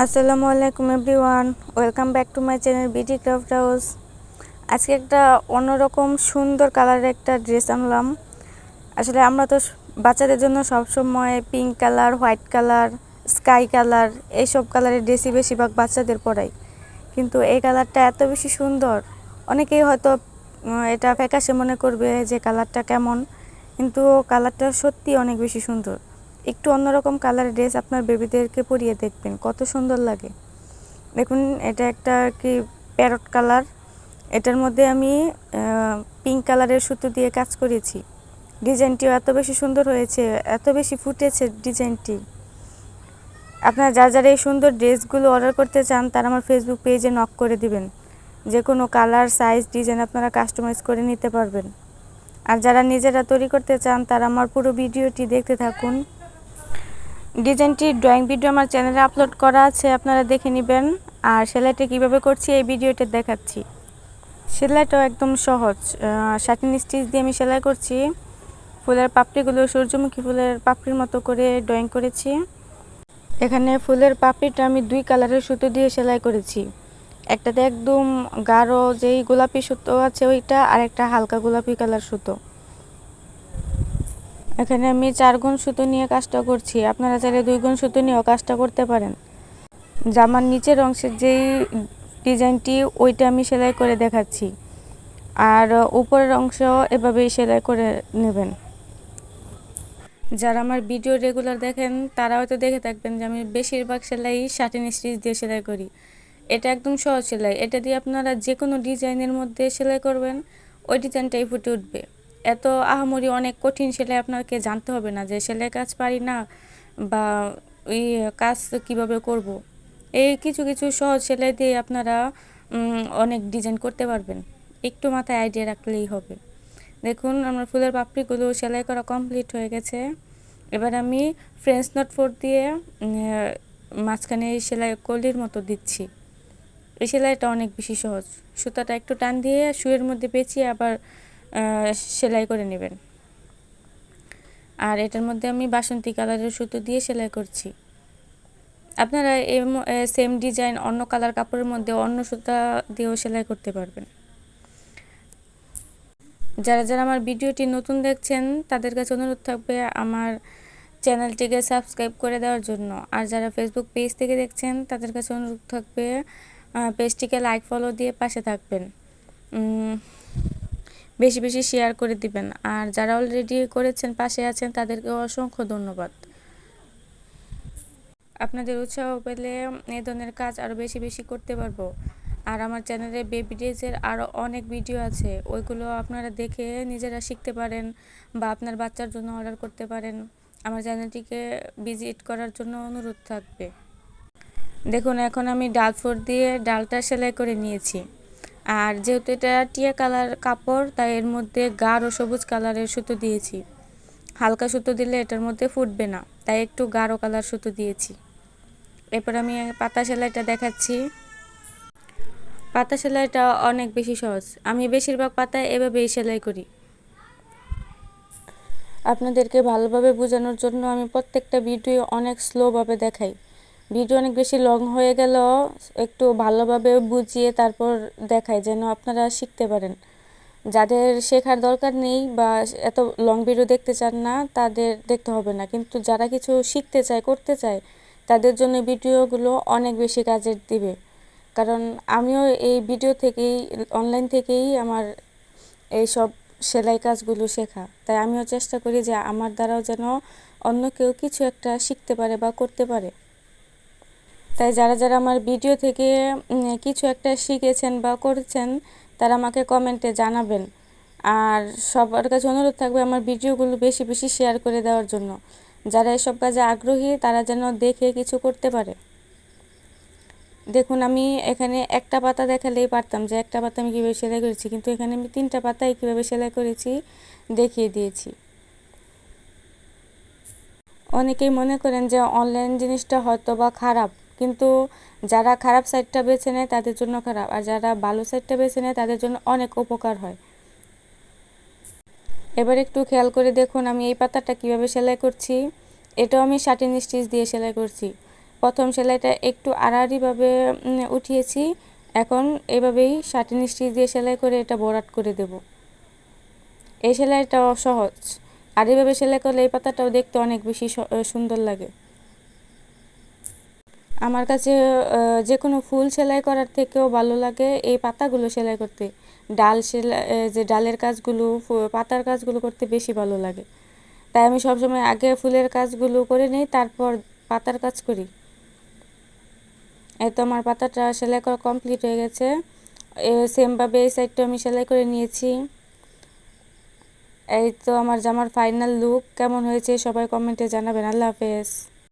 আসসালামু আলাইকুম everyone, welcome back to my channel BD craft house. আজকে একটা অন্যরকম সুন্দর কালারের একটা ড্রেস আনলাম। আসলে আমরা তো বাচ্চাদের জন্য সবসময় pink colour, white colour, sky colour এইসব কালারের ড্রেসই বেশিরভাগ বাচ্চাদের পরাই, কিন্তু এই কালারটা এত বেশি সুন্দর। অনেকেই হয়তো এটা ফ্যাকাশে মনে করবে যে কালারটা কেমন, কিন্তু কালারটা সত্যি অনেক বেশি সুন্দর। একটু অন্যরকম কালারের ড্রেস আপনার বেবিদেরকে পরিয়ে দেখবেন কত সুন্দর লাগে। দেখুন, এটা একটা কি প্যারট কালার, এটার মধ্যে আমি পিঙ্ক কালারের সুতো দিয়ে কাজ করেছি। ডিজাইনটিও এত বেশি সুন্দর হয়েছে, এত বেশি ফুটেছে ডিজাইনটি। আপনারা যারা এই সুন্দর ড্রেসগুলো অর্ডার করতে চান তারা আমার ফেসবুক পেজে নক করে দিবেন। যে কোনো কালার, সাইজ, ডিজাইন আপনারা কাস্টমাইজ করে নিতে পারবেন। আর যারা নিজেরা তৈরি করতে চান তারা আমার পুরো ভিডিওটি দেখতে থাকুন। ডিজাইনটির ড্রয়িং ভিডিও আমার চ্যানেলে আপলোড করা আছে, আপনারা দেখে নেবেন। আর সেলাইটা কীভাবে করছি এই ভিডিওতে দেখাচ্ছি। সেলাইটাও একদম সহজ, শাটিন স্টিচ দিয়ে আমি সেলাই করছি। ফুলের পাপড়িগুলো সূর্যমুখী ফুলের পাপড়ির মতো করে ড্রয়িং করেছি। এখানে ফুলের পাপড়িটা আমি 2 কালারের সুতো দিয়ে সেলাই করেছি। একটাতে একদম গাঢ় যেই গোলাপি সুতো আছে ওইটা, আর একটা হালকা গোলাপি কালার সুতো। এখানে আমি 4 গুণ সুতো নিয়ে কাজটা করছি, আপনারা চাইলে 2 গুণ সুতো নিয়েও কাজটা করতে পারেন। জামার নিচের অংশের যেই ডিজাইনটি ওইটা আমি সেলাই করে দেখাচ্ছি, আর উপরের অংশ এভাবেই সেলাই করে নেবেন। যারা আমার ভিডিও রেগুলার দেখেন তারা হয়তো দেখে থাকবেন যে আমি বেশিরভাগ সেলাই শাটিন স্টিচ দিয়ে সেলাই করি। এটা একদম সহজ সেলাই, এটা দিয়ে আপনারা যে কোনো ডিজাইনের মধ্যে সেলাই করবেন, ওই ডিজাইনটাই ফুটে উঠবে। এত আহামরি অনেক কঠিন সেলাই আপনাকে জানতে হবে না, যে সেলাই কাজ পারি না বা ওই কাজ কিভাবে করব। এই কিছু কিছু সহজ সেলাই দিয়ে আপনারা অনেক ডিজাইন করতে পারবেন, একটু মাথায় আইডিয়া রাখলেই হবে। দেখুন, আমার ফুলের পাপড়িগুলো সেলাই করা কমপ্লিট হয়ে গেছে। এবার আমি ফ্রেঞ্চ নট 4 দিয়ে মাঝখানে সেলাই কলির মতো দিচ্ছি। এই সেলাইটা অনেক বেশি সহজ, সুতাটা একটু টান দিয়ে সুইয়ের মধ্যে পেঁচিয়ে আবার সেলাই করে নেবেন। আর এটার মধ্যে আমি বাসন্তী কালারের সুতো দিয়ে সেলাই করছি। আপনারা সেম ডিজাইন অন্য কালার কাপড়ের মধ্যে অন্য সুতা দিয়েও সেলাই করতে পারবেন। যারা যারা আমার ভিডিওটি নতুন দেখছেন তাদের কাছে অনুরোধ থাকবে আমার চ্যানেলটিকে সাবস্ক্রাইব করে দেওয়ার জন্য। আর যারা ফেসবুক পেজ থেকে দেখছেন তাদের কাছে অনুরোধ থাকবে পেজটিকে লাইক, ফলো দিয়ে পাশে থাকবেন। বেশি বেশি শেয়ার করে দিবেন। আর যারা অলরেডি করেছেন, পাশে আছেন, তাদেরকে অসংখ্য ধন্যবাদ। আপনাদের উৎসাহ পেলে এই ধরনের কাজ আরও বেশি বেশি করতে পারবো। আর আমার চ্যানেলে বেবি ড্রেসের আরও অনেক ভিডিও আছে, ওইগুলো আপনারা দেখে নিজেরা শিখতে পারেন বা আপনার বাচ্চার জন্য অর্ডার করতে পারেন। আমার চ্যানেলটিকে ভিজিট করার জন্য অনুরোধ থাকবে। দেখুন, এখন আমি ডাল ফোর দিয়ে ডালটা সেলাই করে নিয়েছি। আর যেহেতু এটা টিয়া কালার কাপড়, তাই এর মধ্যে গাঢ় সবুজ কালারের সুতো দিয়েছি। হালকা সুতো দিলে এটার মধ্যে ফুটবে না, তাই একটু গাঢ় কালার সুতো দিয়েছি। এরপর আমি পাতা সেলাইটা দেখাচ্ছি। পাতা সেলাইটা অনেক বেশি সহজ, আমি বেশিরভাগ পাতায় এভাবেই সেলাই করি। আপনাদেরকে ভালোভাবে বোঝানোর জন্য আমি প্রত্যেকটা ভিডিও অনেক স্লোভাবে দেখাই। ভিডিও অনেক বেশি লং হয়ে গেলেও একটু ভালোভাবে বুঝিয়ে তারপর দেখাই, যেন আপনারা শিখতে পারেন। যাদের শেখার দরকার নেই বা এত লং ভিডিও দেখতে চান না তাদের দেখতে হবে না, কিন্তু যারা কিছু শিখতে চায়, করতে চায়, তাদের জন্য ভিডিওগুলো অনেক বেশি কাজের দিবে। কারণ আমিও এই ভিডিও থেকেই, অনলাইন থেকেই আমার এইসব সেলাই কাজগুলো শেখা, তাই আমিও চেষ্টা করি যে আমার দ্বারাও যেন অন্য কেউ কিছু একটা শিখতে পারে বা করতে পারে। তাই যারা যারা আমার ভিডিও থেকে কিছু একটা শিখেছেন বা করেছেন তারা আমাকে কমেন্টে জানাবেন। আর সবার কাছে অনুরোধ থাকবে আমার ভিডিওগুলো বেশি বেশি শেয়ার করে দেওয়ার জন্য। যারা এসব কাজে আগ্রহী তারা যেন দেখে কিছু করতে পারে। দেখুন, আমি এখানে একটা পাতা দেখালেই পারতাম যে একটা পাতা আমি কীভাবে সেলাই করেছি, কিন্তু এখানে আমি 3টা পাতায় কীভাবে সেলাই করেছি দেখিয়ে দিয়েছি। অনেকেই মনে করেন যে অনলাইন জিনিসটা হয়তো বা খারাপ, কিন্তু যারা খারাপ সাইডটা বেছে নেয় তাদের জন্য খারাপ, আর যারা ভালো সাইডটা বেছে নেয় তাদের জন্য অনেক উপকার হয়। এবার একটু খেয়াল করে দেখুন আমি এই পাতাটা কিভাবে সেলাই করছি। এটাও আমি শাটিন স্টিচ দিয়ে সেলাই করছি। প্রথম সেলাইটা একটু আড়াআড়িভাবে উঠিয়েছি। এখন এভাবেই শার্টিন স্টিচ দিয়ে সেলাই করে এটা ভরাট করে দেব। এই সেলাইটাও সহজ, আর এইভাবে সেলাই করলে এই পাতাটাও দেখতে অনেক বেশি সুন্দর লাগে। আমার কাছে যে কোনো ফুল সেলাই করার থেকেও ভালো লাগে এই পাতাগুলো সেলাই করতে। ডাল সেলাই, যে ডালের কাজগুলো, পাতার কাজগুলো করতে বেশি ভালো লাগে। তাই আমি সবসময় আগে ফুলের কাজগুলো করে নিই, তারপর পাতার কাজ করি। এই তো আমার পাতাটা সেলাই করা কমপ্লিট হয়ে গেছে। সেমভাবে এই সাইডটা আমি সেলাই করে নিয়েছি। এই তো আমার জামার ফাইনাল লুক। কেমন হয়েছে সবাই কমেন্টে জানাবেন। আল্লাহ হাফেজ।